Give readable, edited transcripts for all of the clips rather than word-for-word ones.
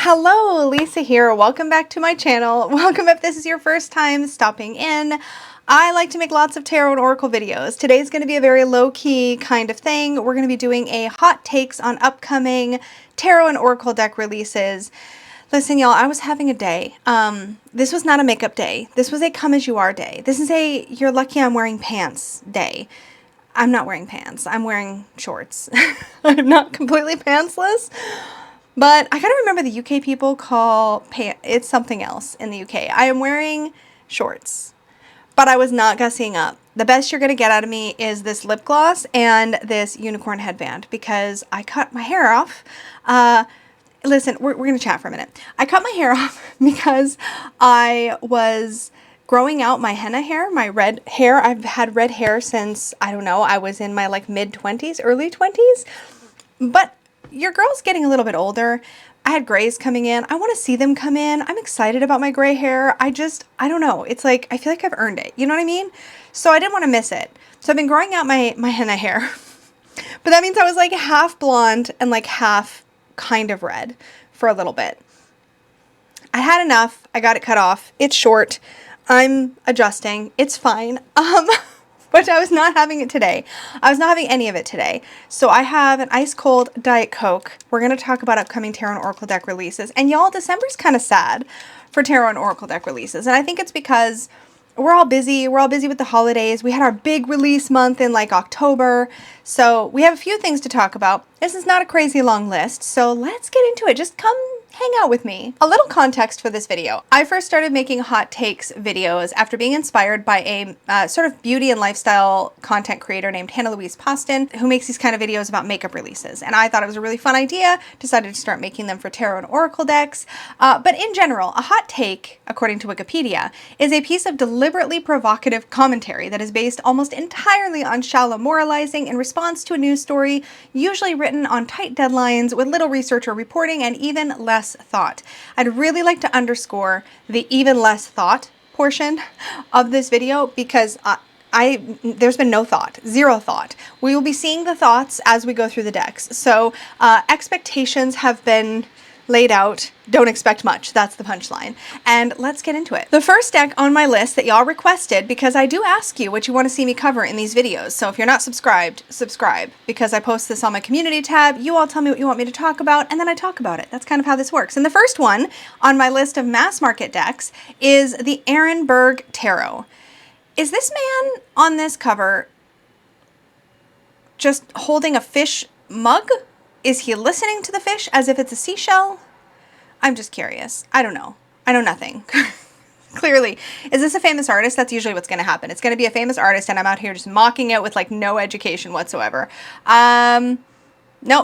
Hello, Lisa here. Welcome back to my channel. Welcome if this is your first time stopping in. I like to make lots of tarot and oracle videos. Today's going to be a very low-key kind of thing. We're going to be doing a hot takes on upcoming tarot and oracle deck releases. Listen, y'all, I was having a day. This was not a makeup day. This was a come as you are day. This is a you're lucky I'm wearing pants day. I'm not wearing pants. I'm wearing shorts. I'm not completely pantsless. But I gotta remember the UK people call it's something else in the UK. I am wearing shorts, but I was not gussying up. The best you're gonna get out of me is this lip gloss and this unicorn headband because I cut my hair off. Listen, we're gonna chat for a minute. I cut my hair off because I was growing out my henna hair, my red hair. I've had red hair since, I don't know, I was in my like mid-20s, early 20s. But your girl's getting a little bit older. I had grays coming in. I want to see them come in. I'm excited about my gray hair. I don't know. It's like, I feel like I've earned it. You know what I mean? So I didn't want to miss it. So I've been growing out my henna hair. But that means I was like half blonde and like half kind of red for a little bit. I had enough. I got it cut off. It's short. I'm adjusting. It's fine. But I was not having it today. I was not having any of it today. So I have an ice cold Diet Coke. We're going to talk about upcoming tarot and oracle deck releases. And y'all, December's kind of sad for tarot and oracle deck releases. And I think it's because we're all busy. We're all busy with the holidays. We had our big release month in like October. So we have a few things to talk about. This is not a crazy long list. So let's get into it. Just come hang out with me. A little context for this video. I first started making hot takes videos after being inspired by a sort of beauty and lifestyle content creator named Hannah Louise Poston, who makes these kind of videos about makeup releases. And I thought it was a really fun idea, decided to start making them for tarot and oracle decks. But in general, a hot take, according to Wikipedia, is a piece of deliberately provocative commentary that is based almost entirely on shallow moralizing in response to a news story, usually written on tight deadlines with little research or reporting and even less thought. I'd really like to underscore the even less thought portion of this video because there's been no thought, zero thought. We will be seeing the thoughts as we go through the decks. So expectations have been laid out. Don't expect much. That's the punchline. And let's get into it. The first deck on my list that y'all requested, because I do ask you what you want to see me cover in these videos. So if you're not subscribed, subscribe, because I post this on my community tab. You all tell me what you want me to talk about, and then I talk about it. That's kind of how this works. And the first one on my list of mass market decks is the Ehrenberg Tarot. Is this man on this cover just holding a fish mug? Is he listening to the fish as if it's a seashell? I'm just curious. I don't know. I know nothing. Clearly. Is this a famous artist? That's usually what's going to happen. It's going to be a famous artist and I'm out here just mocking it with like no education whatsoever. No,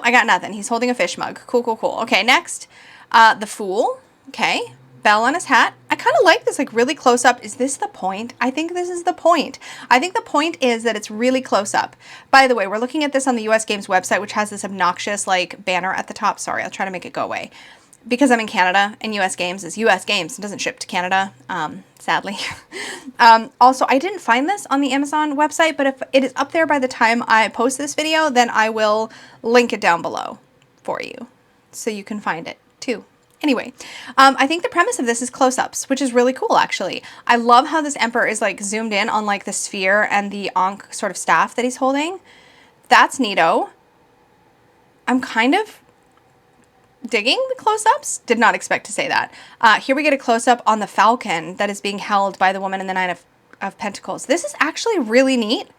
I got nothing. He's holding a fish mug. Cool, cool, cool. Okay, next. The Fool. Okay. Bell on his hat. I kind of like this like really close up. Is this the point? I think this is the point. I think the point is that it's really close up. By the way, we're looking at this on the US Games website, which has this obnoxious like banner at the top. Sorry, I'll try to make it go away. Because I'm in Canada and US Games is US Games. It doesn't ship to Canada, sadly. Also, I didn't find this on the Amazon website, but if it is up there by the time I post this video, then I will link it down below for you so you can find it too. Anyway, I think the premise of this is close-ups, which is really cool, actually. I love how this emperor is, like, zoomed in on, like, the sphere and the Ankh sort of staff that he's holding. That's neato. I'm kind of digging the close-ups. Did not expect to say that. Here we get a close-up on the falcon that is being held by the woman in the Nine of Pentacles. This is actually really neat.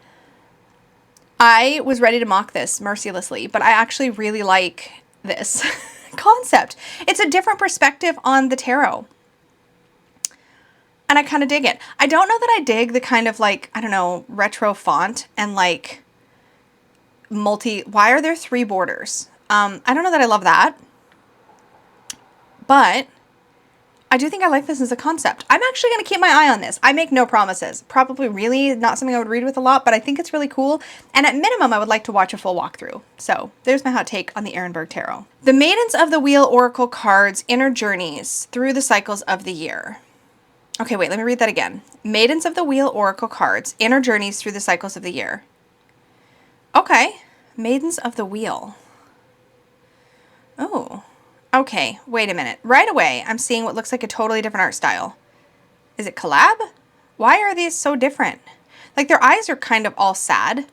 I was ready to mock this mercilessly, but I actually really like this concept. It's a different perspective on the tarot. And I kind of dig it. I don't know that I dig the kind of like, I don't know, retro font and like why are there 3 borders? I don't know that I love that. But I do think I like this as a concept. I'm actually going to keep my eye on this. I make no promises. Probably really not something I would read with a lot, but I think it's really cool. And at minimum, I would like to watch a full walkthrough. So there's my hot take on the Ehrenberg Tarot. The Maidens of the Wheel Oracle cards, inner journeys through the cycles of the year. Okay, wait, let me read that again. Maidens of the Wheel Oracle cards, inner journeys through the cycles of the year. Okay, Maidens of the Wheel. Oh, Okay, wait a minute. Right away, I'm seeing what looks like a totally different art style. Is it collab? Why are these so different? Like their eyes are kind of all sad.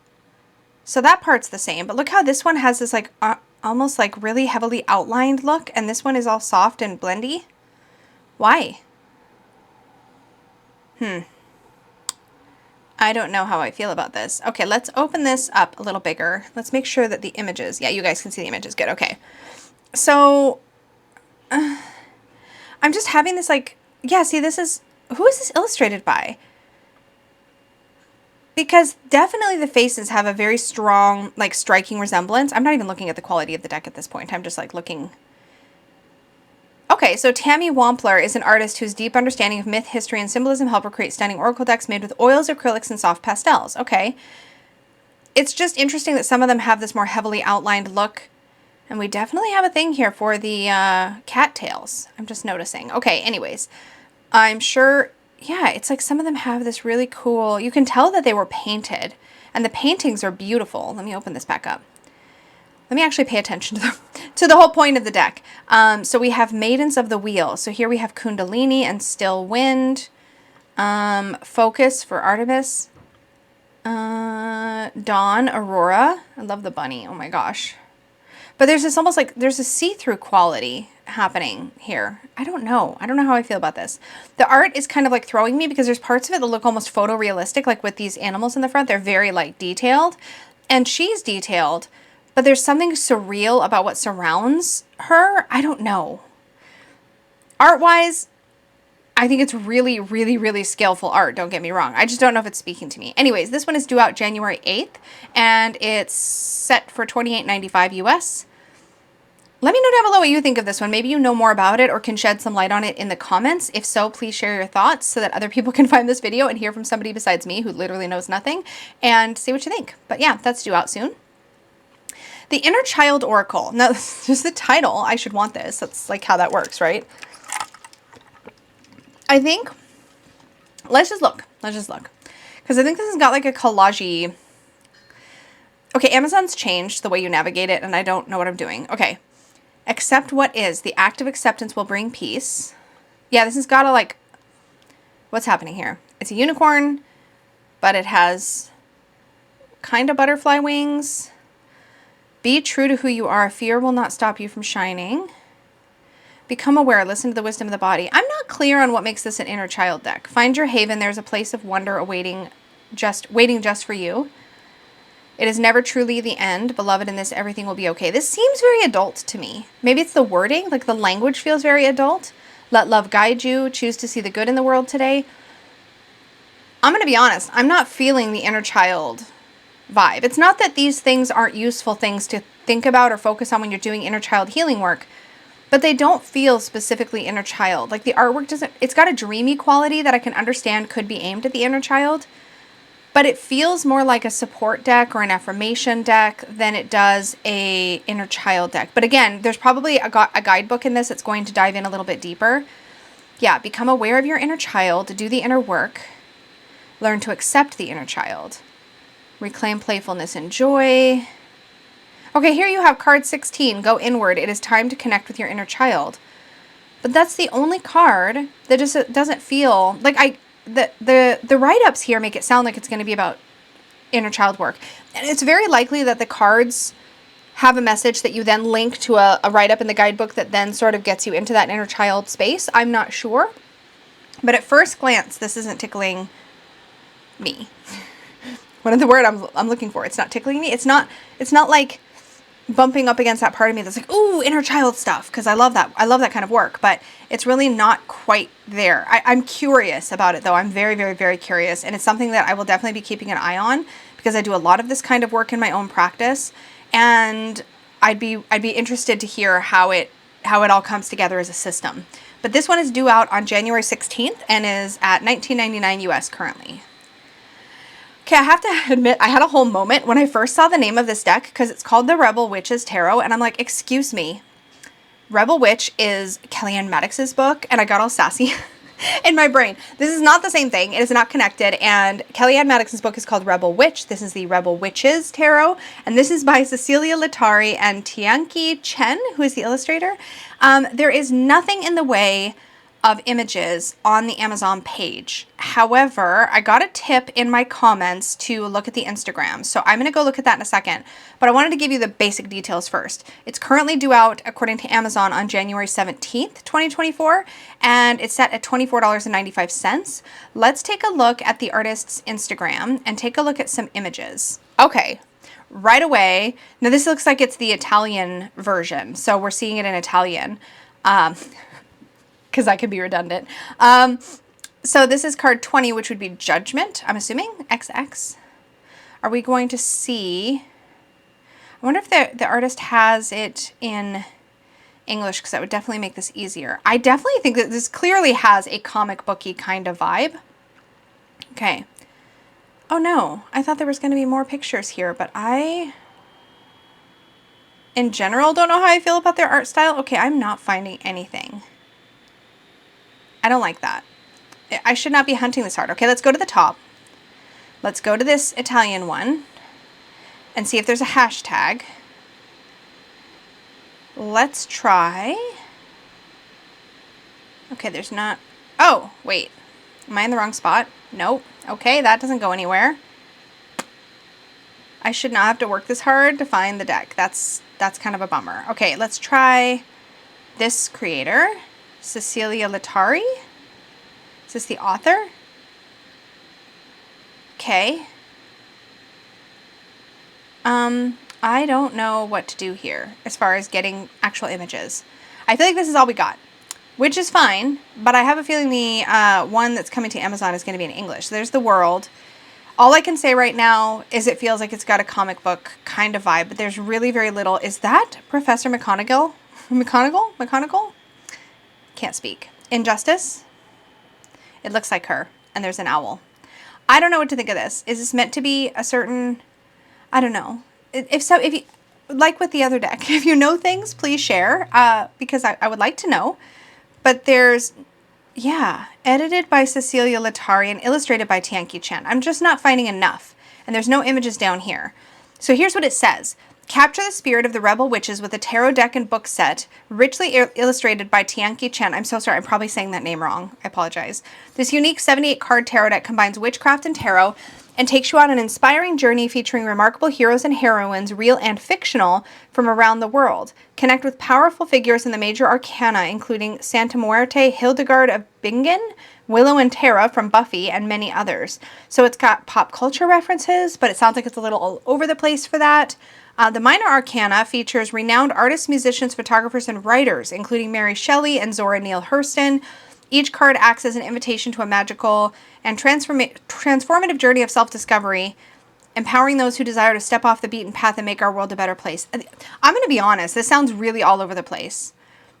So that part's the same, but look how this one has this like almost like really heavily outlined look, and this one is all soft and blendy. Why? I don't know how I feel about this. Okay, let's open this up a little bigger. Let's make sure that the images, yeah, you guys can see the images good. Okay. So I'm just having this like, yeah, see, this is, who is this illustrated by? Because definitely the faces have a very strong, like striking resemblance. I'm not even looking at the quality of the deck at this point. I'm just like looking. Okay, so Tammy Wampler is an artist whose deep understanding of myth, history, and symbolism help her create stunning oracle decks made with oils, acrylics, and soft pastels. Okay. It's just interesting that some of them have this more heavily outlined look. And we definitely have a thing here for the cattails. I'm just noticing. Okay, anyways. I'm sure, yeah, it's like some of them have this really cool, you can tell that they were painted. And the paintings are beautiful. Let me open this back up. Let me actually pay attention to the whole point of the deck. So we have Maidens of the Wheel. So here we have Kundalini and Still Wind. Focus for Artemis. Dawn, Aurora. I love the bunny. Oh my gosh. But there's this almost like, there's a see-through quality happening here. I don't know. I don't know how I feel about this. The art is kind of like throwing me because there's parts of it that look almost photorealistic, like with these animals in the front. They're very like detailed. And she's detailed, but there's something surreal about what surrounds her. I don't know. Art-wise, I think it's really, really, really skillful art. Don't get me wrong. I just don't know if it's speaking to me. Anyways, this one is due out January 8th, and it's set for $28.95 US. Let me know down below what you think of this one. Maybe you know more about it or can shed some light on it in the comments. If so, please share your thoughts so that other people can find this video and hear from somebody besides me who literally knows nothing and see what you think. But yeah, that's due out soon. The Inner Child Oracle. Now, just the title. I should want this. That's like how that works, right? I think, let's just look. Let's just look. Because I think this has got like a collage-y. Okay, Amazon's changed the way you navigate it, and I don't know what I'm doing. Okay. Accept what is. The act of acceptance will bring peace. Yeah, this has got a like, what's happening here? It's a unicorn, but it has kind of butterfly wings. Be true to who you are. Fear will not stop you from shining. Become aware. Listen to the wisdom of the body. I'm not clear on what makes this an inner child deck. Find your haven. There's a place of wonder awaiting, waiting just for you. It is never truly the end. Beloved, in this, everything will be okay. This seems very adult to me. Maybe it's the wording. Like the language feels very adult. Let love guide you. Choose to see the good in the world today. I'm going to be honest. I'm not feeling the inner child vibe. It's not that these things aren't useful things to think about or focus on when you're doing inner child healing work. But they don't feel specifically inner child. Like the artwork doesn't, it's got a dreamy quality that I can understand could be aimed at the inner child. But it feels more like a support deck or an affirmation deck than it does a inner child deck. But again, there's probably a guidebook in this that's going to dive in a little bit deeper. Yeah, become aware of your inner child, do the inner work, learn to accept the inner child, reclaim playfulness and joy. Okay, here you have card 16, go inward. It is time to connect with your inner child. But that's the only card that just doesn't feel like the write-ups here make it sound like it's going to be about inner child work. And it's very likely that the cards have a message that you then link to a write-up in the guidebook that then sort of gets you into that inner child space. I'm not sure. But at first glance, this isn't tickling me. What is the word I'm looking for? It's not tickling me. It's not like bumping up against that part of me that's like, ooh, inner child stuff, because I love that. I love that kind of work, but it's really not quite there. I'm curious about it, though. I'm very, very, very curious, and it's something that I will definitely be keeping an eye on because I do a lot of this kind of work in my own practice, and I'd be interested to hear how it all comes together as a system. But this one is due out on January 16th and is at $19.99 US currently. Okay, I have to admit, I had a whole moment when I first saw the name of this deck because it's called the Rebel Witches Tarot, and I'm like, excuse me. Rebel Witch is Kellyanne Maddox's book, and I got all sassy in my brain. This is not the same thing. It is not connected. And Kellyanne Maddox's book is called Rebel Witch. This is the Rebel Witches Tarot. And this is by Cecilia Latari and Tianqi Chen, who is the illustrator. There is nothing in the way of images on the Amazon page. However, I got a tip in my comments to look at the Instagram. So I'm going to go look at that in a second. But I wanted to give you the basic details first. It's currently due out, according to Amazon, on January 17th, 2024. And it's set at $24.95. Let's take a look at the artist's Instagram and take a look at some images. Okay. Right away. Now this looks like it's the Italian version. So we're seeing it in Italian. Because I could be redundant. So this is card 20, which would be Judgment, I'm assuming, XX. Are we going to see... I wonder if the artist has it in English, because that would definitely make this easier. I definitely think that this clearly has a comic booky kind of vibe. Okay. Oh no, I thought there was going to be more pictures here, but I... in general, don't know how I feel about their art style. Okay, I'm not finding anything. I don't like that. I should not be hunting this hard. Okay, let's go to the top. Let's go to this Italian one and see if there's a hashtag. Let's try. Okay, there's not. Oh, wait. Am I in the wrong spot? Nope. Okay, that doesn't go anywhere. I should not have to work this hard to find the deck. That's kind of a bummer. Okay, let's try this creator. Cecilia Latari? Is this the author? Okay. I don't know what to do here as far as getting actual images. I feel like this is all we got, which is fine, but I have a feeling the one that's coming to Amazon is going to be in English. So there's the world. All I can say right now is it feels like it's got a comic book kind of vibe, but there's really very little. Is that Professor McGonagall? McGonagall? Can't speak. Injustice? It looks like her. And there's an owl. I don't know what to think of this. Is this meant to be a certain... I don't know. If so, if you... like with the other deck, if you know things, please share. Because I would like to know. But there's... yeah. Edited by Cecilia Latari and illustrated by Tianqi Chen. I'm just not finding enough. And there's no images down here. So here's what it says. Capture the spirit of the Rebel Witches with a tarot deck and book set, richly illustrated by Tianqi Chen. I'm so sorry, I'm probably saying that name wrong. I apologize. This unique 78-card tarot deck combines witchcraft and tarot and takes you on an inspiring journey featuring remarkable heroes and heroines, real and fictional, from around the world. Connect with powerful figures in the major arcana, including Santa Muerte, Hildegard of Bingen, Willow and Tara from Buffy, and many others. So it's got pop culture references, but it sounds like it's a little all over the place for that. The minor arcana features renowned artists, musicians, photographers, and writers, including Mary Shelley and Zora Neale Hurston. Each card acts as an invitation to a magical and transformative journey of self-discovery, empowering those who desire to step off the beaten path and make our world a better place. I'm going to be honest, this sounds really all over the place.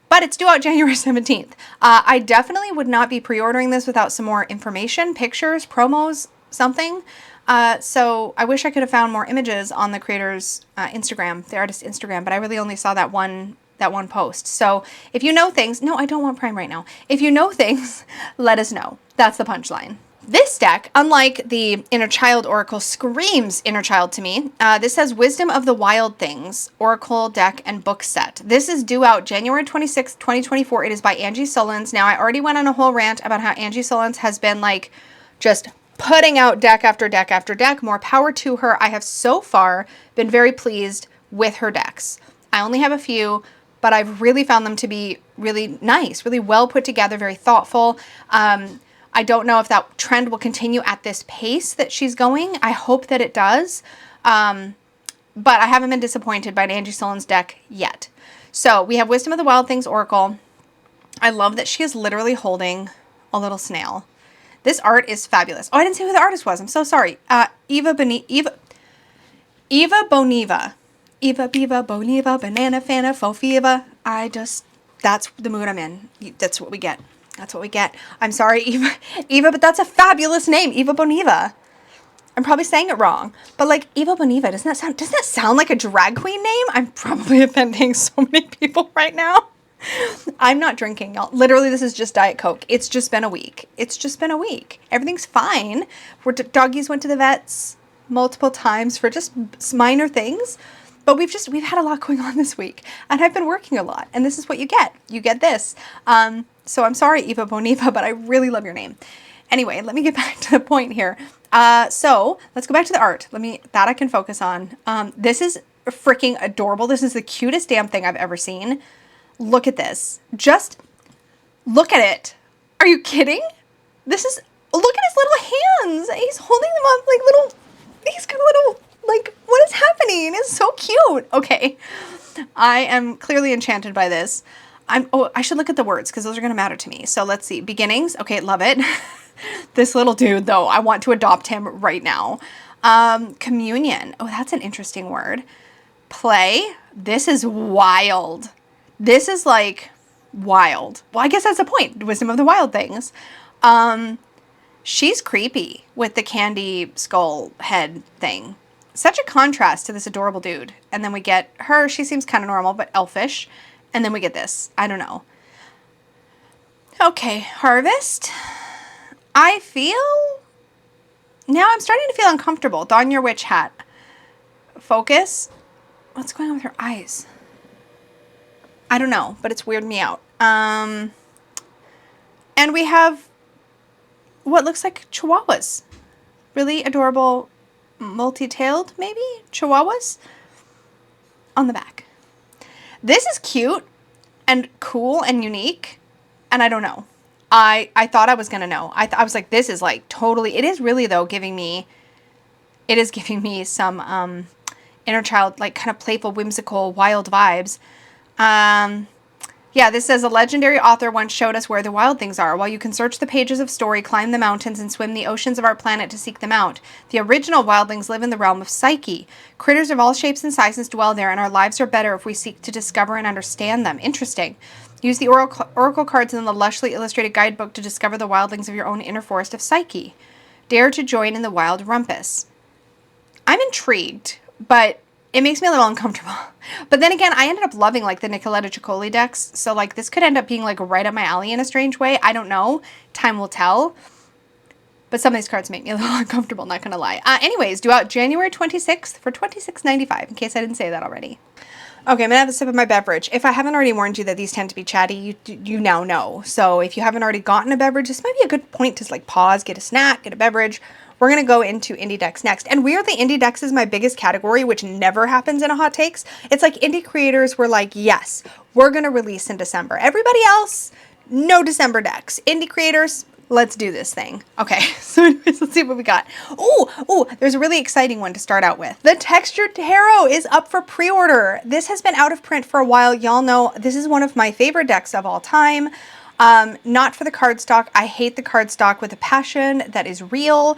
But it's due out January 17th. I definitely would not be pre-ordering this without some more information, pictures, promos, something. So I wish I could have found more images on the creator's Instagram, the artist's Instagram, but I really only saw that one post. So if you know things, no, I don't want Prime right now. If you know things, let us know. That's the punchline. This deck, unlike the Inner Child Oracle, screams Inner Child to me. This has Wisdom of the Wild Things, Oracle deck and book set. This is due out January 26, 2024. It is by Angie Sullins. Now, I already went on a whole rant about how Angie Sullins has been like just putting out deck after deck after deck. More power to her. I have so far been very pleased with her decks. I only have a few, but I've really found them to be really nice, really well put together, very thoughtful. I don't know if that trend will continue at this pace that she's going. I hope that it does. But I haven't been disappointed by an Angie Sullins deck yet. So we have Wisdom of the Wild Things Oracle. I love that she is literally holding a little snail. This art is fabulous. Oh, I didn't say who the artist was. I'm so sorry. Eva Boniva. Eva Biva Boniva Banana Fana Fofiva. That's the mood I'm in. That's what we get. That's what we get. I'm sorry, Eva, but that's a fabulous name, Eva Boniva. I'm probably saying it wrong, but like Eva Boniva, doesn't that sound like a drag queen name? I'm probably offending so many people right now. I'm not drinking, y'all. Literally, this is just Diet Coke. It's just been a week. It's just been a week. Everything's fine. Doggies went to the vets multiple times for just minor things. But we've had a lot going on this week. And I've been working a lot. And this is what you get. You get this. So I'm sorry, Eva Boniva, but I really love your name. Anyway, let me get back to the point here. So let's go back to the art. That I can focus on. This is freaking adorable. This is the cutest damn thing I've ever seen. Look at this. Just look at it. Are you kidding? Look at his little hands. He's holding them up like he's got a little, like, what is happening? It's so cute. Okay. I am clearly enchanted by this. I should look at the words because those are going to matter to me. So let's see. Beginnings. Okay, love it. This little dude, though, I want to adopt him right now. Communion. Oh, that's an interesting word. Play. This is wild. This is like wild. Well, I guess that's the point. Wisdom of the wild things. She's creepy with the candy skull head thing. Such a contrast to this adorable dude. And then we get her. She seems kind of normal, but elfish. And then we get this. I don't know. Okay, harvest. I feel... Now I'm starting to feel uncomfortable. Don your witch hat. Focus. What's going on with her eyes? I don't know, but it's weirded me out. And we have what looks like chihuahuas. Really adorable multi-tailed, maybe? Chihuahuas on the back. This is cute and cool and unique, and I don't know. I thought I was going to know. I was like, this is like totally, it is really though giving me some inner child, like kind of playful, whimsical, wild vibes. Yeah, this says a legendary author once showed us where the wild things are. While you can search the pages of story, climb the mountains, and swim the oceans of our planet to seek them out, the original wildlings live in the realm of psyche. Critters of all shapes and sizes dwell there, and our lives are better if we seek to discover and understand them. Interesting. Use the oracle cards in the lushly illustrated guidebook to discover the wildlings of your own inner forest of psyche. Dare to join in the wild rumpus. I'm intrigued, but it makes me a little uncomfortable. But then again, I ended up loving like the Nicoletta Ciccoli decks. So like this could end up being like right up my alley in a strange way. I don't know. Time will tell. But some of these cards make me a little uncomfortable, not going to lie. Anyways, due out January 26th for $26.95, in case I didn't say that already. Okay, I'm going to have a sip of my beverage. If I haven't already warned you that these tend to be chatty, you now know. So if you haven't already gotten a beverage, this might be a good point to like pause, get a snack, get a beverage. We're going to go into indie decks next. And weirdly, indie decks is my biggest category, which never happens in a hot takes. It's like indie creators were like, yes, we're going to release in December. Everybody else, no December decks. Indie creators, let's do this thing. Okay, so anyways, let's see what we got. Oh, there's a really exciting one to start out with. The Textured Tarot is up for pre-order. This has been out of print for a while. Y'all know this is one of my favorite decks of all time. Not for the cardstock. I hate the cardstock with a passion that is real,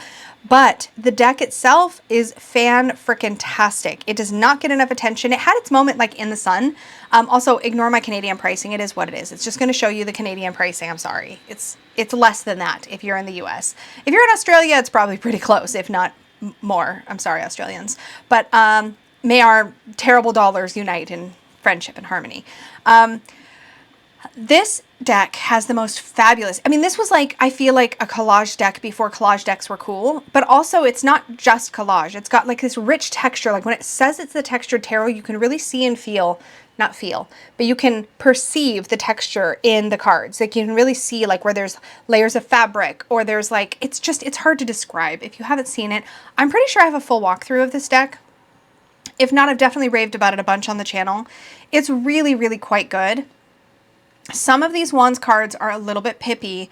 but the deck itself is fan-frickin-tastic. It does not get enough attention. It had its moment like in the sun. Also, ignore my Canadian pricing. It is what it is. It's just going to show you the Canadian pricing. I'm sorry. It's less than that if you're in the US. If you're in Australia, it's probably pretty close, if not more. I'm sorry, Australians. But may our terrible dollars unite in friendship and harmony. This deck has the most fabulous, I mean, this was like, I feel like a collage deck before collage decks were cool, but also it's not just collage. It's got like this rich texture. Like when it says it's the Textured Tarot, you can really see and feel, not feel, but you can perceive the texture in the cards. Like you can really see like where there's layers of fabric or there's like, it's hard to describe if you haven't seen it. I'm pretty sure I have a full walkthrough of this deck. If not, I've definitely raved about it a bunch on the channel. It's really, really quite good. Some of these Wands cards are a little bit pippy.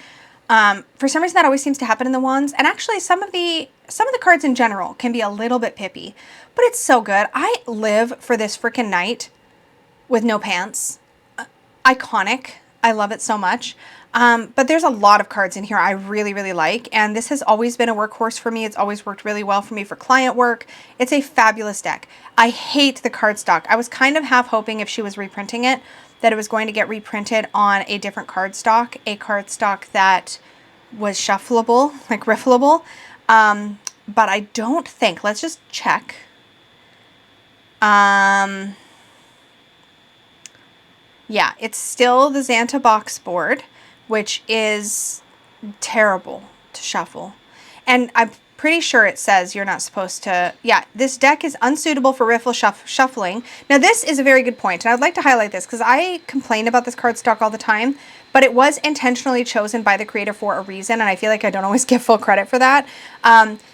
For some reason that always seems to happen in the Wands. And actually some of the cards in general can be a little bit pippy. But it's so good. I live for this freaking knight with no pants. Iconic. I love it so much. But there's a lot of cards in here I really, really like. And this has always been a workhorse for me. It's always worked really well for me for client work. It's a fabulous deck. I hate the cardstock. I was kind of half hoping if she was reprinting it, that it was going to get reprinted on a different cardstock, a cardstock that was shuffleable, like riffleable. But I don't think, let's just check. Yeah, it's still the Xanta box board, which is terrible to shuffle. And I'm pretty sure it says you're not supposed to, yeah, this deck is unsuitable for riffle shuffling. Now this is a very good point, and I'd like to highlight this because I complain about this cardstock all the time, but it was intentionally chosen by the creator for a reason, and I feel like I don't always give full credit for that.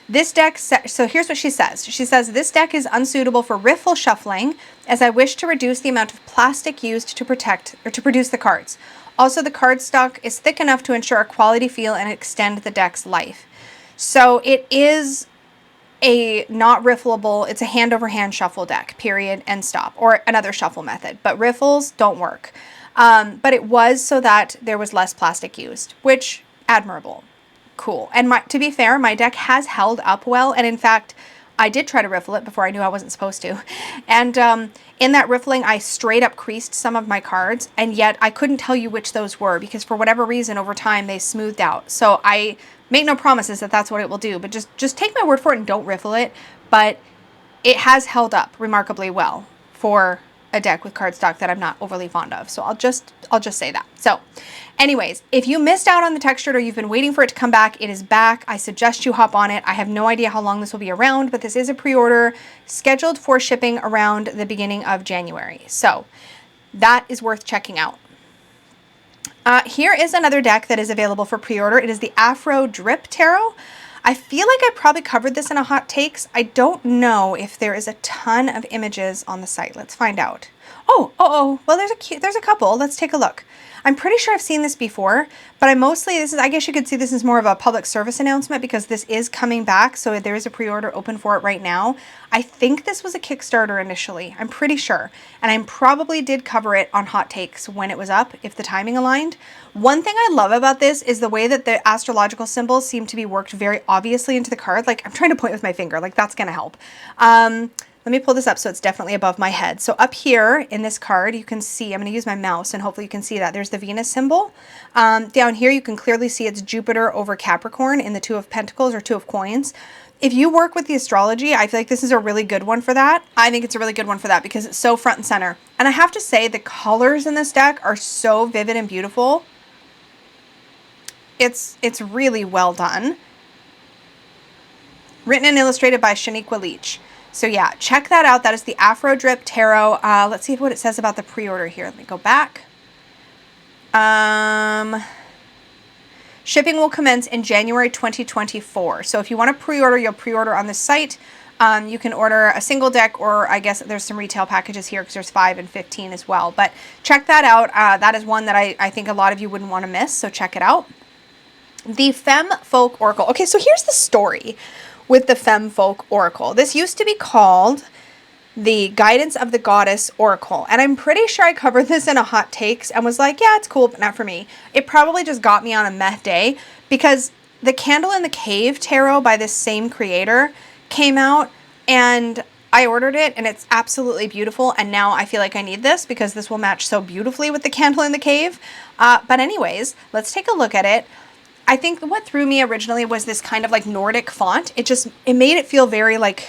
This deck, so here's what she says. She says, this deck is unsuitable for riffle shuffling as I wish to reduce the amount of plastic used to protect or to produce the cards. Also, the cardstock is thick enough to ensure a quality feel and extend the deck's life. So it is a not riffleable, it's a hand-over-hand shuffle deck, period, and stop, or another shuffle method. But riffles don't work. But it was so that there was less plastic used, which, admirable. Cool. And to be fair, my deck has held up well, and in fact, I did try to riffle it before I knew I wasn't supposed to. And in that riffling, I straight up creased some of my cards, and yet I couldn't tell you which those were because for whatever reason, over time, they smoothed out. So I make no promises that that's what it will do, but just take my word for it and don't riffle it. But it has held up remarkably well for a deck with cardstock that I'm not overly fond of. So I'll just say that. So anyways, if you missed out on the textured or you've been waiting for it to come back, it is back. I suggest you hop on it. I have no idea how long this will be around, but this is a pre-order scheduled for shipping around the beginning of January. So that is worth checking out. Here is another deck that is available for pre-order. It is the Afro Drip Tarot. I feel like I probably covered this in a hot takes. I don't know if there is a ton of images on the site. Let's find out. Oh, well, there's a couple. Let's take a look. I'm pretty sure I've seen this before, but I guess you could see this is more of a public service announcement because this is coming back. So there is a pre-order open for it right now. I think this was a Kickstarter initially. I'm pretty sure. And I probably did cover it on hot takes when it was up, if the timing aligned. One thing I love about this is the way that the astrological symbols seem to be worked very obviously into the card. Like I'm trying to point with my finger, like that's going to help. Let me pull this up so it's definitely above my head. So up here in this card, you can see, I'm going to use my mouse and hopefully you can see that. There's the Venus symbol. Down here, you can clearly see it's Jupiter over Capricorn in the Two of Pentacles or Two of Coins. If you work with the astrology, I feel like this is a really good one for that. I think it's a really good one for that because it's so front and center. And I have to say the colors in this deck are so vivid and beautiful. It's really well done. Written and illustrated by Shaniqua Leach. So yeah, check that out. That is the Afro Drip Tarot. Let's see what it says about the pre-order here. Let me go back. Shipping will commence in January 2024. So if you want to pre-order, you'll pre-order on the site. You can order a single deck, or I guess there's some retail packages here because there's 5 and 15 as well. But check that out. That is one that I think a lot of you wouldn't want to miss. So check it out. The Femme Folk Oracle. Okay, so here's the story with the Femme Folk Oracle. This used to be called the Guidance of the Goddess Oracle. And I'm pretty sure I covered this in a hot takes and was like, yeah, it's cool, but not for me. It probably just got me on a meh day because the Candle in the Cave Tarot by this same creator came out and I ordered it and it's absolutely beautiful. And now I feel like I need this because this will match so beautifully with the Candle in the Cave. But anyways, let's take a look at it. I think what threw me originally was this kind of like Nordic font. It made it feel very like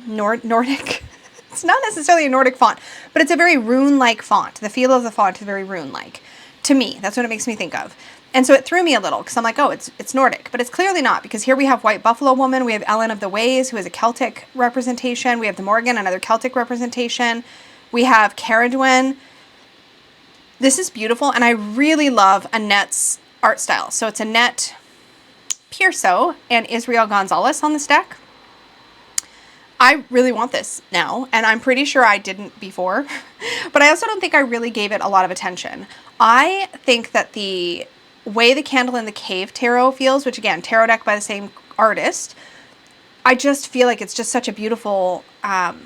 Nordic. It's not necessarily a Nordic font, but it's a very rune-like font. The feel of the font is very rune-like. To me, that's what it makes me think of. And so it threw me a little because I'm like, oh, it's Nordic. But it's clearly not because here we have White Buffalo Woman. We have Ellen of the Ways, who is a Celtic representation. We have the Morgan, another Celtic representation. We have Caradwen. This is beautiful, and I really love Annette's art style. So it's Annette Pierso and Israel Gonzalez on this deck. I really want this now, and I'm pretty sure I didn't before, but I also don't think I really gave it a lot of attention. I think that the way the Candle in the Cave Tarot feels, which again, tarot deck by the same artist, I just feel like it's just such a beautiful,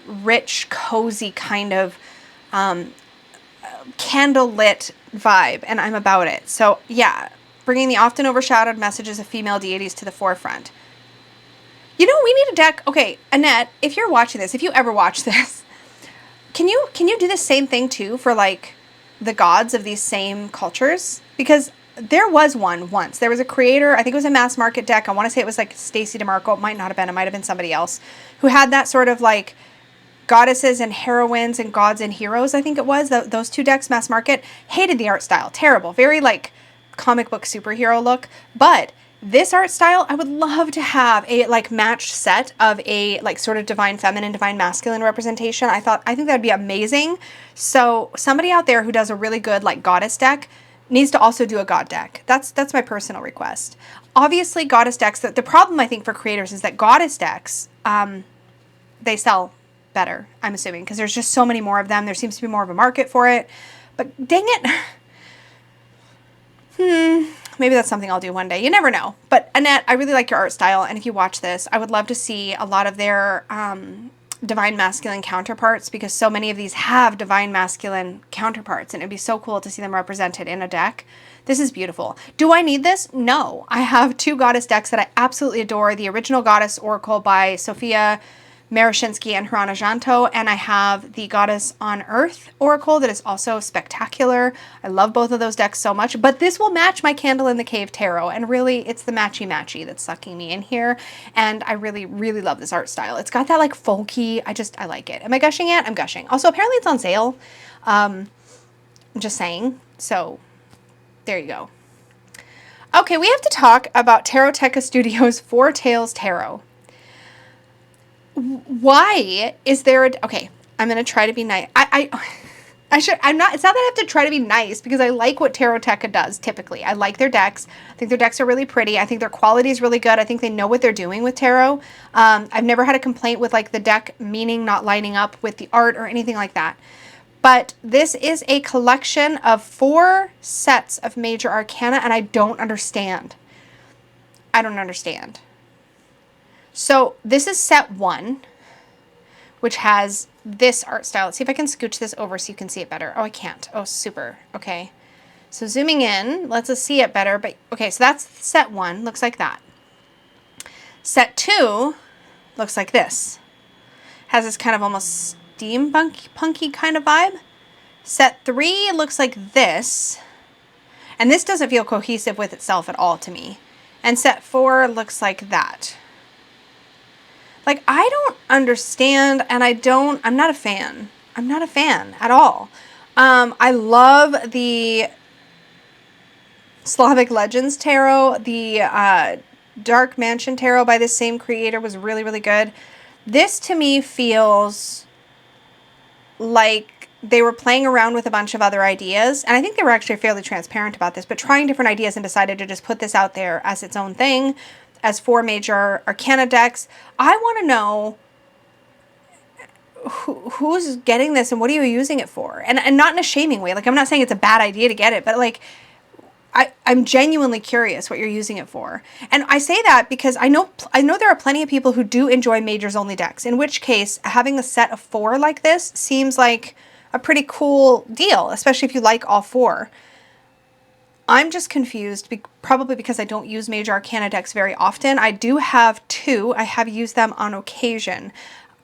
rich, cozy kind of candle-lit vibe, and I'm about it. So yeah, bringing the often overshadowed messages of female deities to the forefront. You know, we need a deck. Okay, Annette, if you're watching this, if you ever watch this, can you do the same thing too for like the gods of these same cultures? Because there was one once. There was a creator, I think it was a mass market deck. I want to say it was like Stacey DeMarco. It might not have been. It might have been somebody else who had that sort of like Goddesses and Heroines and Gods and Heroes, I think it was. Those 2 decks, mass market. Hated the art style. Terrible. Very like comic book superhero look. But this art style, I would love to have a like matched set of a like sort of divine feminine, divine masculine representation. I think that'd be amazing. So somebody out there who does a really good like goddess deck needs to also do a god deck. That's my personal request. Obviously, goddess decks, the problem I think for creators is that goddess decks, they sell better, I'm assuming, because there's just so many more of them. There seems to be more of a market for it. But dang it. Maybe that's something I'll do one day. You never know. But Annette, I really like your art style. And if you watch this, I would love to see a lot of their divine masculine counterparts, because so many of these have divine masculine counterparts. And it'd be so cool to see them represented in a deck. This is beautiful. Do I need this? No. I have 2 goddess decks that I absolutely adore. The original Goddess Oracle by Sophia Marashinsky and Hirana Janto, and I have the Goddess on Earth Oracle that is also spectacular. I love both of those decks so much, but this will match my Candle in the Cave Tarot, and really it's the matchy that's sucking me in here, and I really, really love this art style. It's got that like folky, I like it. Am I gushing yet? I'm gushing. Also, apparently it's on sale. I'm just saying, so there you go. Okay, we have to talk about Taroteca Studios' Four Tales Tarot. Why is there a... Okay, I'm going to try to be nice. I'm not... It's not that I have to try to be nice, because I like what Taroteca does, typically. I like their decks. I think their decks are really pretty. I think their quality is really good. I think they know what they're doing with tarot. I've never had a complaint with, like, the deck meaning not lining up with the art or anything like that. But this is a collection of 4 sets of major arcana, and I don't understand. I don't understand. So this is set 1, which has this art style. Let's see if I can scooch this over so you can see it better. Oh, I can't. Oh, super. Okay. So zooming in lets us see it better. But okay, so that's set 1. Looks like that. Set 2 looks like this. Has this kind of almost steampunky kind of vibe. Set 3 looks like this. And this doesn't feel cohesive with itself at all to me. And set 4 looks like that. Like, I don't understand, and I'm not a fan. I'm not a fan at all. I love the Slavic Legends Tarot. The Dark Mansion Tarot by the same creator was really, really good. This, to me, feels like they were playing around with a bunch of other ideas, and I think they were actually fairly transparent about this, but trying different ideas and decided to just put this out there as its own thing, as 4 major arcana decks. I want to know who's getting this and what are you using it for? And not in a shaming way. Like, I'm not saying it's a bad idea to get it, but like, I'm genuinely curious what you're using it for. And I say that because I know there are plenty of people who do enjoy majors only decks, in which case having a set of 4 like this seems like a pretty cool deal, especially if you like all 4. I'm just confused, probably because I don't use major arcana decks very often. I do have 2. I have used them on occasion,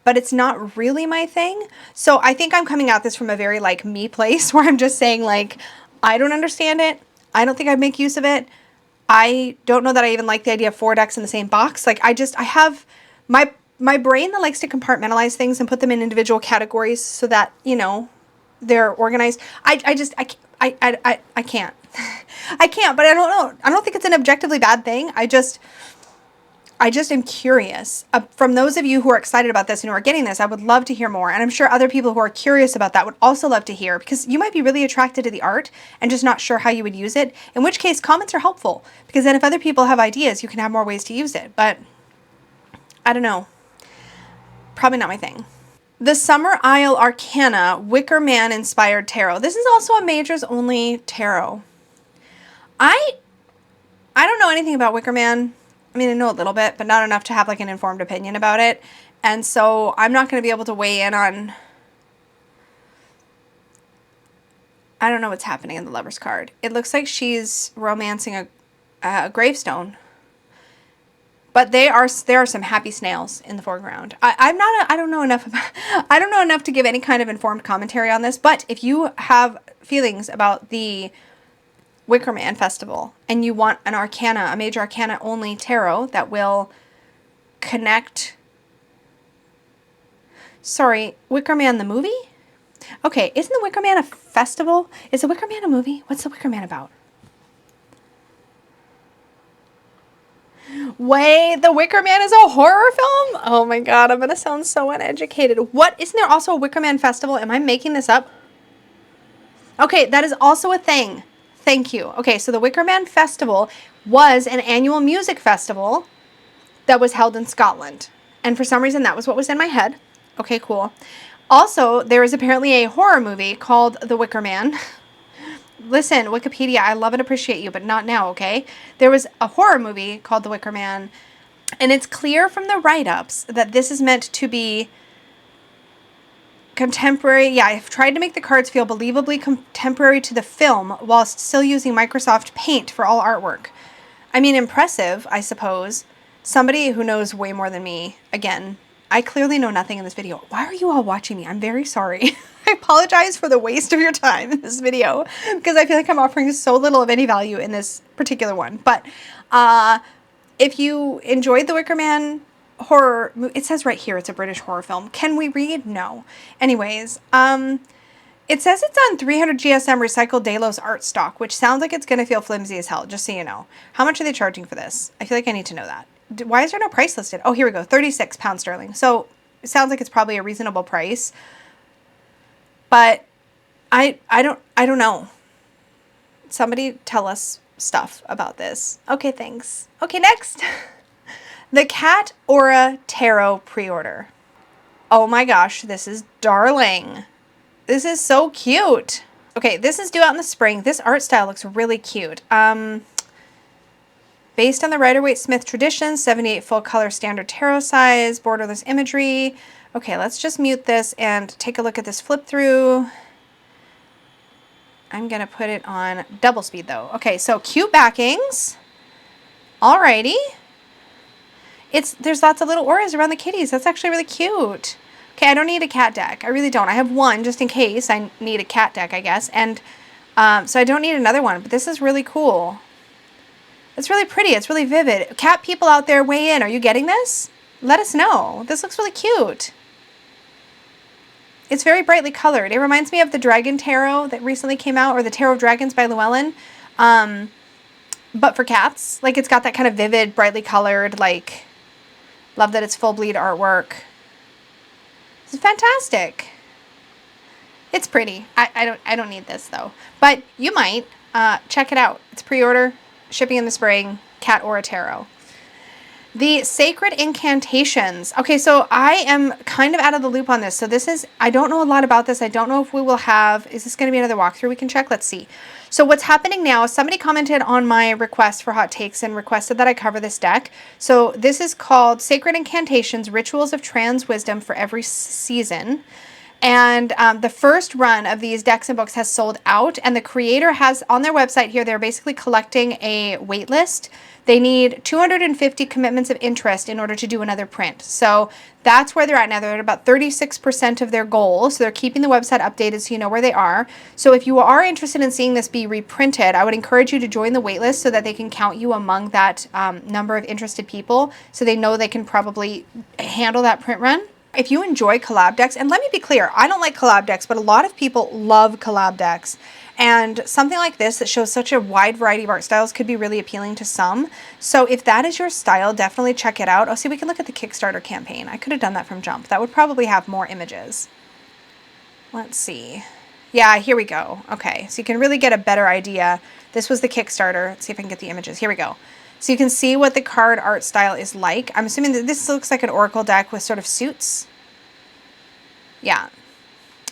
but it's not really my thing. So I think I'm coming at this from a very like me place, where I'm just saying like, I don't understand it. I don't think I'd make use of it. I don't know that I even like the idea of 4 decks in the same box. Like, I have my brain that likes to compartmentalize things and put them in individual categories so that, you know, they're organized. I can't. I can't, but I don't know. I don't think it's an objectively bad thing. I just am curious. From those of you who are excited about this and who are getting this, I would love to hear more. And I'm sure other people who are curious about that would also love to hear, because you might be really attracted to the art and just not sure how you would use it. In which case, comments are helpful, because then if other people have ideas, you can have more ways to use it. But I don't know. Probably not my thing. The Summer Isle Arcana Wicker Man Inspired Tarot. This is also a majors only tarot. I don't know anything about Wicker Man. I mean, I know a little bit, but not enough to have like an informed opinion about it. And so I'm not going to be able to weigh in on... I don't know what's happening in the Lover's card. It looks like she's romancing a gravestone. But there are some happy snails in the foreground. I don't know enough to give any kind of informed commentary on this. But if you have feelings about the Wicker Man Festival and you want an arcana, a major arcana only tarot that will connect Sorry, Wicker Man the movie? Okay, isn't the Wicker Man a festival? Is the Wicker Man a movie? What's the Wicker Man about? Wait, the Wicker Man is a horror film? Oh my god, I'm gonna sound so uneducated. What? Isn't there also a Wicker Man festival? Am I making this up? Okay, that is also a thing. Thank you. Okay, so the Wicker Man Festival was an annual music festival that was held in Scotland. And for some reason, that was what was in my head. Okay, cool. Also, there is apparently a horror movie called The Wicker Man. Listen, Wikipedia, I love and appreciate you, but not now, okay? There was a horror movie called The Wicker Man, and it's clear from the write-ups that this is meant to be contemporary. Yeah, I've tried to make the cards feel believably contemporary to the film whilst still using Microsoft Paint for all artwork. I mean, impressive, I suppose. Somebody who knows way more than me. Again, I clearly know nothing in this video. Why are you all watching me? I'm very sorry. I apologize for the waste of your time in this video because I feel like I'm offering so little of any value in this particular one. But if you enjoyed The Wicker Man horror, it says right here it's a British horror film. Can we read? No. Anyways, it says it's on 300 GSM recycled Delos art stock, which sounds like it's going to feel flimsy as hell, just so you know. How much are they charging for this? I feel like I need to know that. Why is there no price listed? Oh, here we go. £36 sterling. So it sounds like it's probably a reasonable price. But I don't know. Somebody tell us stuff about this. Okay, thanks. Okay, next. The Cat Aura Tarot pre-order. Oh my gosh, this is darling. This is so cute. Okay, this is due out in the spring. This art style looks really cute. Based on the Rider-Waite-Smith tradition, 78 full color standard tarot size, borderless imagery. Okay, let's just mute this and take a look at this flip through. I'm gonna put it on double speed though. Okay, so cute backings. Alrighty. There's lots of little auras around the kitties. That's actually really cute. Okay, I don't need a cat deck. I really don't. I have one just in case I need a cat deck, I guess. And so I don't need another one, but this is really cool. It's really pretty. It's really vivid. Cat people out there, weigh in. Are you getting this? Let us know. This looks really cute. It's very brightly colored. It reminds me of the Dragon Tarot that recently came out, or the Tarot of Dragons by Llewellyn. But for cats. Like, it's got that kind of vivid, brightly colored, like, love that it's full bleed artwork. It's fantastic. It's pretty. I don't need this though, but you might. Check it out. It's pre-order, shipping in the spring. Cat Aura Tarot. The Sacred Incantations. Okay, so I am kind of out of the loop on this. So this is, I don't know a lot about this. I don't know if we will have, is this going to be another walkthrough we can check? Let's see. So what's happening now, somebody commented on my request for hot takes and requested that I cover this deck. So this is called Sacred Incantations, Rituals of Trans Wisdom for Every Season. And the first run of these decks and books has sold out, and the creator has on their website here, they're basically collecting a wait list. They need 250 commitments of interest in order to do another print. So that's where they're at now. They're at about 36% of their goal. So they're keeping the website updated so you know where they are. So if you are interested in seeing this be reprinted, I would encourage you to join the wait list so that they can count you among that number of interested people, so they know they can probably handle that print run. If you enjoy collab decks, and let me be clear, I don't like collab decks, but a lot of people love collab decks. And something like this that shows such a wide variety of art styles could be really appealing to some. So if that is your style, definitely check it out. Oh, see, we can look at the Kickstarter campaign. I could have done that from jump. That would probably have more images. Let's see. Yeah, here we go. Okay, so you can really get a better idea. This was the Kickstarter. Let's see if I can get the images. Here we go. So you can see what the card art style is like. I'm assuming that this looks like an oracle deck with sort of suits. Yeah.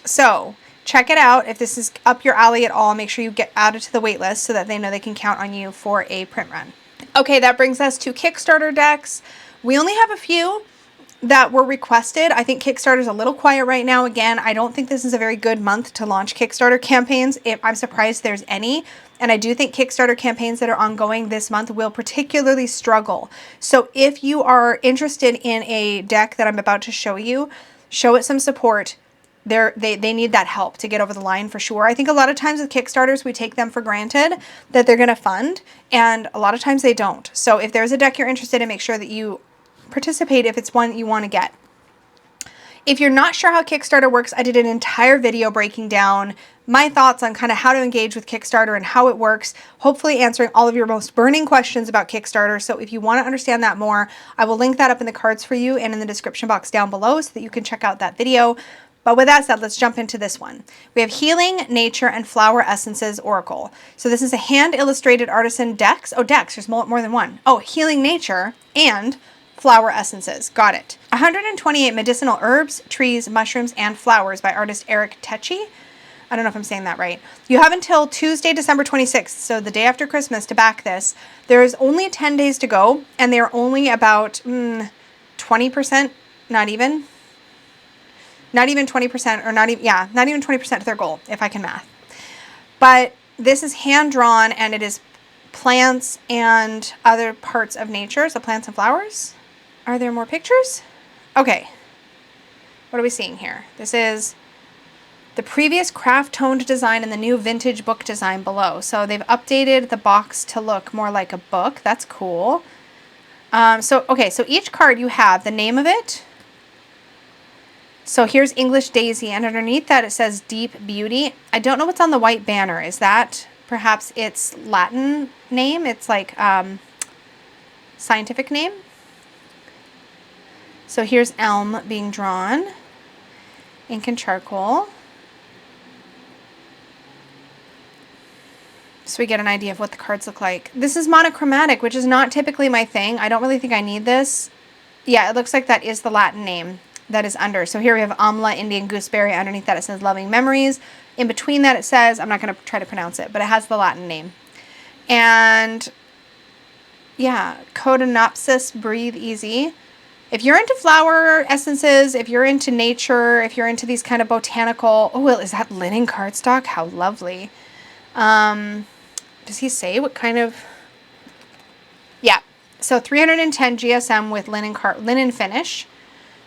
So check it out. If this is up your alley at all, make sure you get added to the wait list so that they know they can count on you for a print run. Okay, that brings us to Kickstarter decks. We only have a few that were requested. I think Kickstarter's a little quiet right now. Again, I don't think this is a very good month to launch Kickstarter campaigns. I'm surprised there's any. And I do think Kickstarter campaigns that are ongoing this month will particularly struggle. So if you are interested in a deck that I'm about to show you, show it some support. They need that help to get over the line for sure. I think a lot of times with Kickstarters, we take them for granted that they're going to fund, and a lot of times they don't. So if there's a deck you're interested in, make sure that you participate if it's one you want to get. If you're not sure how Kickstarter works, I did an entire video breaking down my thoughts on kind of how to engage with Kickstarter and how it works, hopefully answering all of your most burning questions about Kickstarter. So if you want to understand that more, I will link that up in the cards for you and in the description box down below so that you can check out that video. But with that said, let's jump into this one. We have Healing, Nature, and Flower Essences Oracle. So this is a hand-illustrated artisan decks. Oh, decks, there's more than one. Oh, Healing Nature and Flower Essences. Got it. 128 medicinal herbs, trees, mushrooms, and flowers by artist Eric Tecci. I don't know if I'm saying that right. You have until Tuesday, December 26th, so the day after Christmas, to back this. There is only 10 days to go, and they're only about 20%, not even 20%, or not even 20% to their goal, if I can math. But this is hand-drawn, and it is plants and other parts of nature, so plants and flowers. Are there more pictures? Okay. What are we seeing here? This is the previous craft-toned design and the new vintage book design below. So they've updated the box to look more like a book. That's cool. So each card you have the name of it. So here's English Daisy, and underneath that it says Deep Beauty. I don't know what's on the white banner. Is that perhaps its Latin name? It's like scientific name. So here's elm being drawn, ink and charcoal. So we get an idea of what the cards look like. This is monochromatic, which is not typically my thing. I don't really think I need this. Yeah, it looks like that is the Latin name that is under. So here we have Amla, Indian Gooseberry. Underneath that it says Loving Memories. In between that it says, I'm not going to try to pronounce it, but it has the Latin name. And yeah, Codonopsis, Breathe Easy. If you're into flower essences, if you're into nature, if you're into these kind of botanical... Oh, well, is that linen cardstock? How lovely. Does he say what kind of... Yeah. So 310 GSM with linen finish.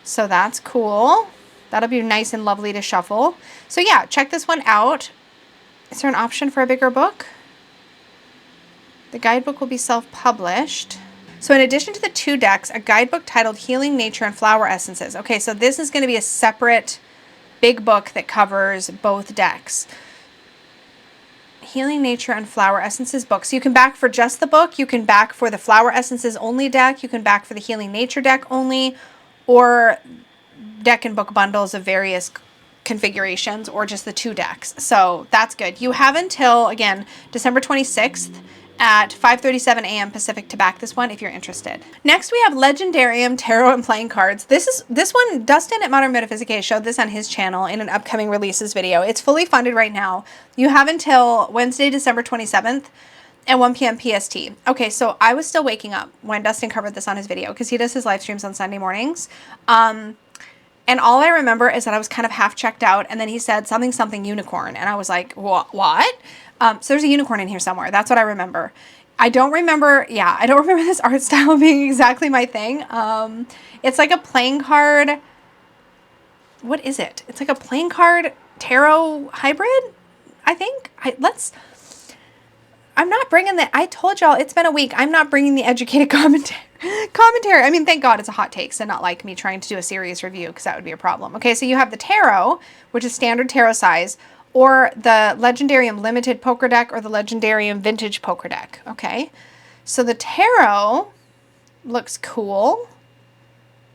So that's cool. That'll be nice and lovely to shuffle. So yeah, check this one out. Is there an option for a bigger book? The guidebook will be self-published. So in addition to the 2 decks, a guidebook titled Healing, Nature, and Flower Essences. Okay, so this is going to be a separate big book that covers both decks. Healing, Nature, and Flower Essences book. So you can back for just the book, you can back for the Flower Essences only deck, you can back for the Healing Nature deck only, or deck and book bundles of various configurations, or just the 2 decks. So that's good. You have until, again, December 26th at 5:37 a.m. Pacific to back this one if you're interested. Next we have Legendarium Tarot and Playing Cards. This one, Dustin at Modern Metaphysique showed this on his channel in an upcoming releases video. It's fully funded right now. You have until Wednesday, December 27th at 1 p.m. PST. Okay, so I was still waking up when Dustin covered this on his video because he does his live streams on Sunday mornings. And all I remember is that I was kind of half checked out, and then he said something unicorn, and I was like, what? So there's a unicorn in here somewhere. That's what I remember. I don't remember this art style being exactly my thing. It's like a playing card. What is it? It's like a playing card tarot hybrid, I think. I'm not bringing I told y'all it's been a week. I'm not bringing the educated commentary. I mean, thank God it's a hot take, so not like me trying to do a serious review, because that would be a problem. Okay, so you have the tarot, which is standard tarot size, or the Legendarium Limited Poker Deck, or the Legendarium Vintage Poker Deck. Okay, so the tarot looks cool.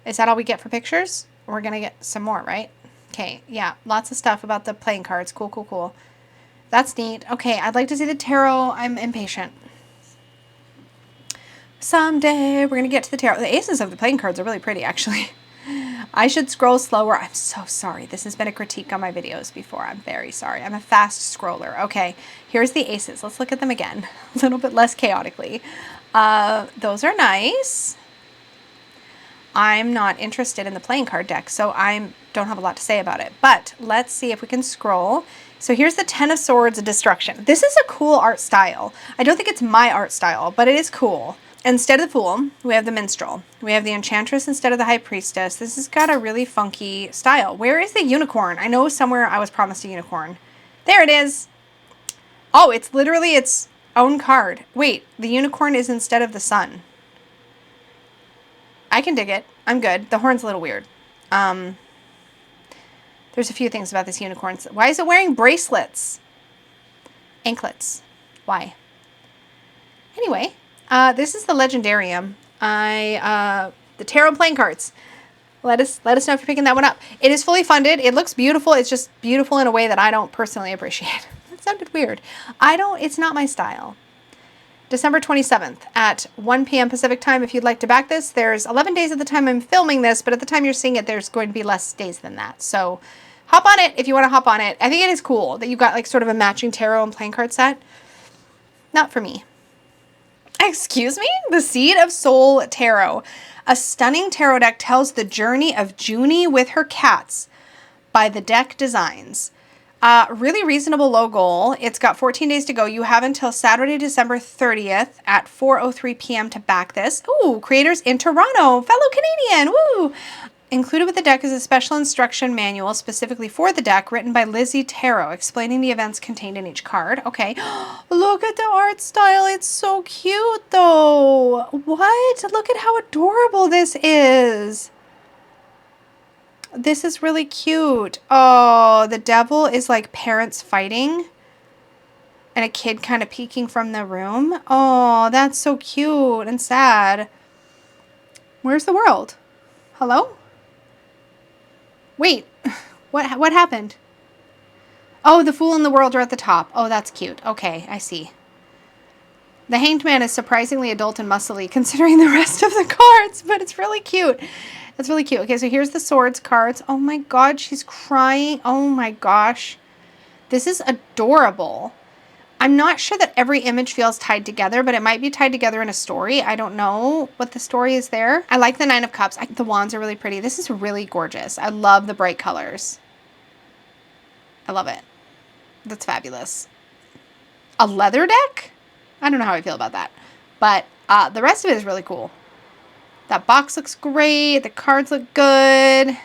Is that all we get for pictures? We're going to get some more, right? Okay, yeah, lots of stuff about the playing cards. Cool. That's neat. Okay, I'd like to see the tarot. I'm impatient. Someday we're going to get to the tarot. The aces of the playing cards are really pretty, actually. I should scroll slower. I'm so sorry. This has been a critique on my videos before. I'm very sorry. I'm a fast scroller. Okay, here's the aces. Let's look at them again. A little bit less chaotically. Those are nice. I'm not interested in the playing card deck, so I don't have a lot to say about it. But let's see if we can scroll. So here's the Ten of Swords, Destruction. This is a cool art style. I don't think it's my art style, but it is cool. Instead of the Fool, we have the Minstrel. We have the Enchantress instead of the High Priestess. This has got a really funky style. Where is the unicorn? I know somewhere I was promised a unicorn. There it is. Oh, it's literally its own card. Wait, the unicorn is instead of the sun. I can dig it. I'm good. The horn's a little weird. There's a few things about this unicorn. Why is it wearing bracelets? Anklets. Why? Anyway, this is the Legendarium. The tarot playing cards. Let us know if you're picking that one up. It is fully funded. It looks beautiful. It's just beautiful in a way that I don't personally appreciate. That sounded weird. It's not my style. December 27th at 1 p.m. Pacific time. If you'd like to back this, there's 11 days at the time I'm filming this, but at the time you're seeing it, there's going to be less days than that. So hop on it if you want to hop on it. I think it is cool that you've got like sort of a matching tarot and playing card set. Not for me. Excuse me? The Seed of Soul Tarot. A stunning tarot deck tells the journey of Junie with her cats by the Deck Designs. Really reasonable low goal. It's got 14 days to go. You have until Saturday, December 30th at 4:03 p.m. to back this. Ooh, creators in Toronto, fellow Canadian. Woo! Included with the deck is a special instruction manual specifically for the deck written by Lizzie Tarot, explaining the events contained in each card. Okay, look at the art style. It's so cute, though. What? Look at how adorable this is. This is really cute. Oh, the devil is like parents fighting and a kid kind of peeking from the room. Oh, that's so cute and sad. Where's the world? Hello? Wait, what happened? Oh, the Fool and the World are at the top. Oh, that's cute. Okay, I see. The Hanged Man is surprisingly adult and muscly considering the rest of the cards, but it's really cute. It's really cute. Okay, so here's the Swords cards. Oh my god, she's crying. Oh my gosh. This is adorable. I'm not sure that every image feels tied together, but it might be tied together in a story. I don't know what the story is there. I like the Nine of Cups. The wands are really pretty. This is really gorgeous. I love the bright colors. I love it. That's fabulous. A leather deck? I don't know how I feel about that. But the rest of it is really cool. That box looks great. The cards look good. You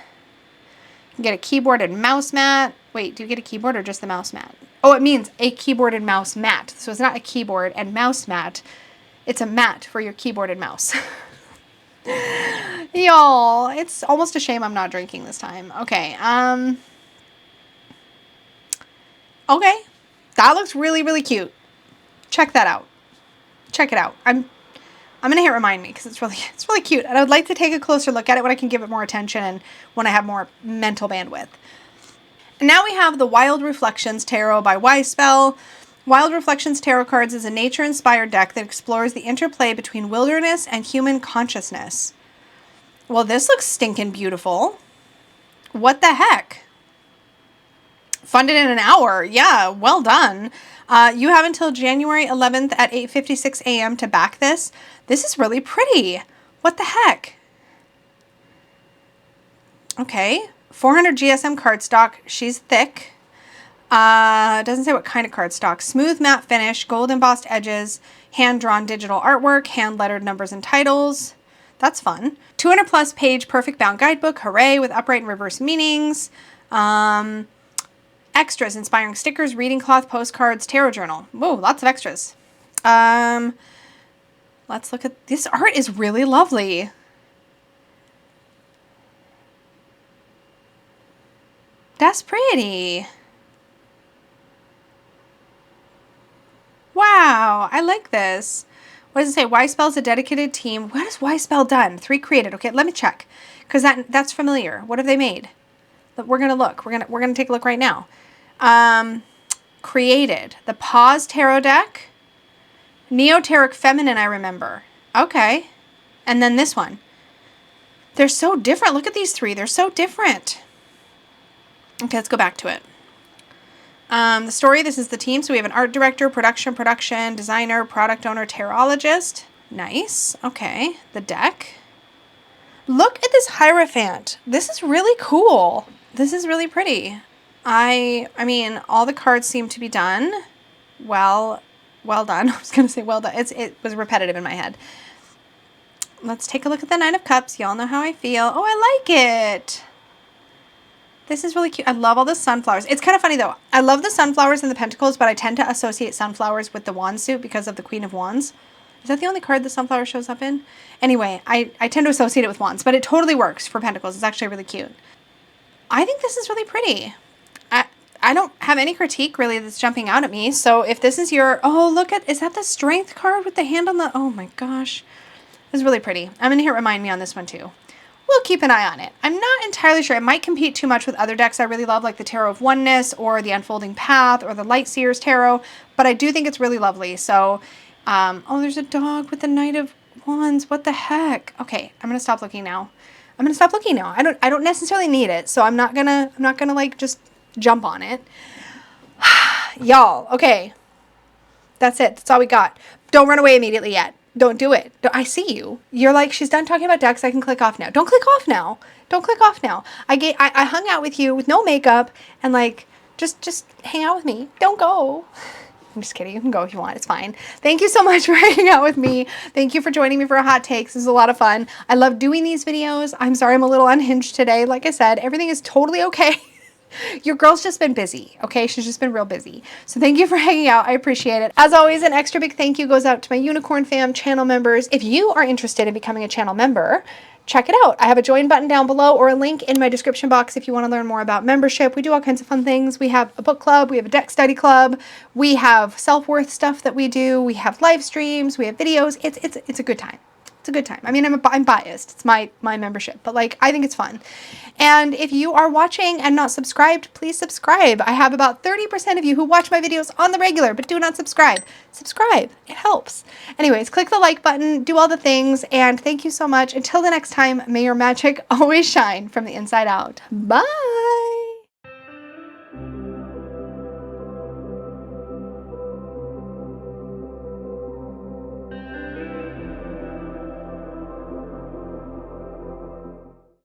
can get a keyboard and mouse mat. Wait, do you get a keyboard or just the mouse mat? Oh, it means a keyboard and mouse mat. So it's not a keyboard and mouse mat. It's a mat for your keyboard and mouse. Y'all, it's almost a shame I'm not drinking this time. Okay. Okay. That looks really, really cute. Check that out. Check it out. I'm going to hit remind me because it's really cute. And I would like to take a closer look at it when I can give it more attention and when I have more mental bandwidth. And now we have the Wild Reflections Tarot by Spell. Wild Reflections Tarot cards is a nature-inspired deck that explores the interplay between wilderness and human consciousness. Well, this looks stinking beautiful. What the heck? Funded in an hour. Yeah, well done. You have until January 11th at 8:56 a.m. to back this. This is really pretty. What the heck? Okay. 400 GSM cardstock. She's thick. Doesn't say what kind of cardstock. Smooth matte finish, gold embossed edges, hand-drawn digital artwork, hand-lettered numbers and titles. That's fun. 200 plus page perfect bound guidebook. Hooray, with upright and reverse meanings. Extras, inspiring stickers, reading cloth, postcards, tarot journal. Whoa, lots of extras. Let's look at this. Art is really lovely. That's pretty. Wow, I like this. What does it say? Y-Spell's a dedicated team. What has Y-Spell done? 3 created. Okay, let me check. Because that's familiar. What have they made? We're gonna look. We're gonna take a look right now. Created the Pause Tarot deck. Neoteric Feminine, I remember. Okay. And then this one. They're so different. Look at these 3. They're so different. Okay, let's go back to it. The story, this is the team. So we have an art director, production, designer, product owner, tarologist. Nice. Okay. The deck. Look at this Hierophant. This is really cool. This is really pretty. I mean, all the cards seem to be done. Well done. I was going to say well done. It was repetitive in my head. Let's take a look at the Nine of Cups. Y'all know how I feel. Oh, I like it. This is really cute. I love all the sunflowers. It's kind of funny though. I love the sunflowers and the pentacles, but I tend to associate sunflowers with the wand suit because of the Queen of Wands. Is that the only card the sunflower shows up in? Anyway, I tend to associate it with wands, but it totally works for pentacles. It's actually really cute. I think this is really pretty. I don't have any critique really that's jumping out at me. So if this is your, oh, look at, is that the strength card with the hand on the, oh my gosh. This is really pretty. I'm going to hit remind me on this one too. We'll keep an eye on it. I'm not entirely sure. It might compete too much with other decks I really love, like the Tarot of Oneness or the Unfolding Path or the Light Seers Tarot, but I do think it's really lovely. So, oh, there's a dog with the Knight of Wands. What the heck? Okay, I'm going to stop looking now. I'm going to stop looking now. I don't necessarily need it, so I'm not going to like just jump on it. Y'all, okay. That's it. That's all we got. Don't run away immediately yet. Don't do it. I see you. You're like, she's done talking about decks. I can click off now. Don't click off now. Don't click off now. I hung out with you with no makeup and like, just hang out with me. Don't go. I'm just kidding. You can go if you want. It's fine. Thank you so much for hanging out with me. Thank you for joining me for a hot takes. This is a lot of fun. I love doing these videos. I'm sorry I'm a little unhinged today. Like I said, everything is totally okay. Your girl's just been busy, okay? She's just been real busy. So thank you for hanging out. I appreciate it. As always, an extra big thank you goes out to my Unicorn Fam channel members. If you are interested in becoming a channel member, check it out. I have a join button down below or a link in my description box if you want to learn more about membership. We do all kinds of fun things. We have a book club. We have a deck study club. We have self-worth stuff that we do. We have live streams. We have videos. It's a good time. It's a good time. I mean, I'm biased. It's my membership, but like, I think it's fun. And if you are watching and not subscribed, please subscribe. I have about 30% of you who watch my videos on the regular, but do not subscribe. Subscribe. It helps. Anyways, click the like button, do all the things, and thank you so much. Until the next time, may your magic always shine from the inside out. Bye.